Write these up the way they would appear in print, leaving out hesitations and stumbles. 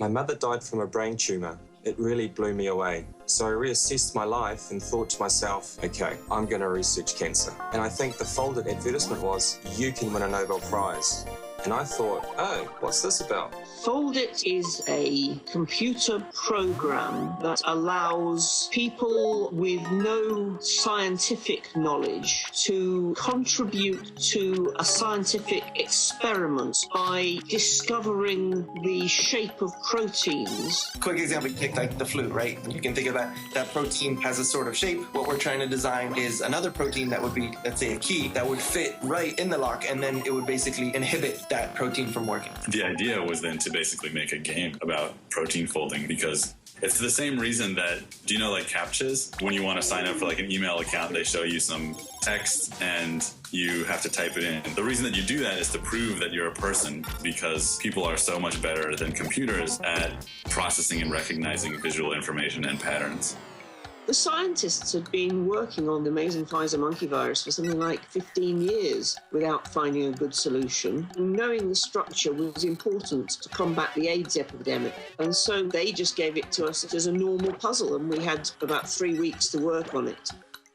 My mother died from a brain tumour. It really blew me away. So I reassessed my life and thought to myself, okay, I'm going to research cancer. And I think the folded advertisement was, you can win a Nobel Prize. And I thought, oh, what's this about? Foldit is a computer program that allows people with no scientific knowledge to contribute to a scientific experiment by discovering the shape of proteins. Quick example, you take like the flute, right? You can think of that protein has a sort of shape. What we're trying to design is another protein that would be, let's say, a key that would fit right in the lock, and then it would basically inhibit that protein from working. The idea was then to basically make a game about protein folding, because it's the same reason that, do you know, like CAPTCHAs? When you want to sign up for like an email account, they show you some text and you have to type it in. The reason that you do that is to prove that you're a person, because people are so much better than computers at processing and recognizing visual information and patterns. The scientists had been working on the Maize and Pfizer monkey virus for something like 15 years without finding a good solution. Knowing the structure was important to combat the AIDS epidemic, and so they just gave it to us as a normal puzzle, and we had about 3 weeks to work on it.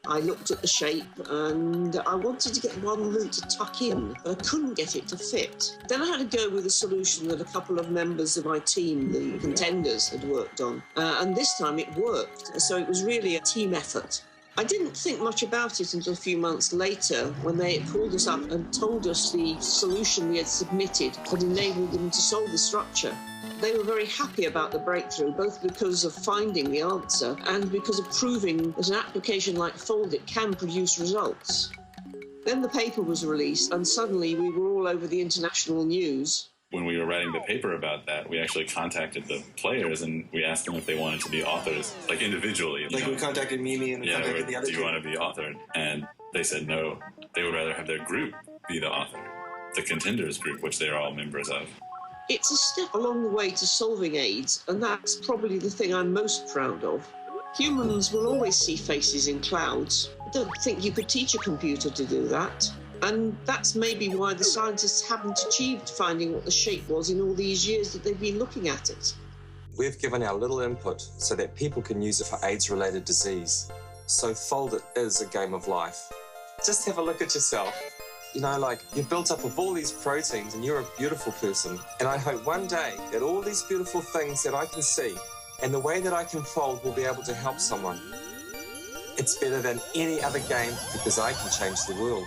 I looked at the shape and I wanted to get one loop to tuck in, but I couldn't get it to fit. Then I had to go with a solution that a couple of members of my team, the Contenders, had worked on. And this time it worked. So it was really a team effort. I didn't think much about it until a few months later when they called us up and told us the solution we had submitted had enabled them to solve the structure. They were very happy about the breakthrough, both because of finding the answer and because of proving that an application like Foldit can produce results. Then the paper was released, and suddenly we were all over the international news. When we were writing the paper about that, we actually contacted the players and we asked them if they wanted to be authors, like individually. Like we contacted Mimi and we contacted the other do you want to be authored? And they said no. They would rather have their group be the author, the Contenders group, which they're all members of. It's a step along the way to solving AIDS, and that's probably the thing I'm most proud of. Humans will always see faces in clouds. I don't think you could teach a computer to do that. And that's maybe why the scientists haven't achieved finding what the shape was in all these years that they've been looking at it. We've given our little input so that people can use it for AIDS-related disease. So Foldit is a game of life. Just have a look at yourself. You know, like, you're built up of all these proteins and you're a beautiful person. And I hope one day that all these beautiful things that I can see and the way that I can fold will be able to help someone. It's better than any other game because I can change the world.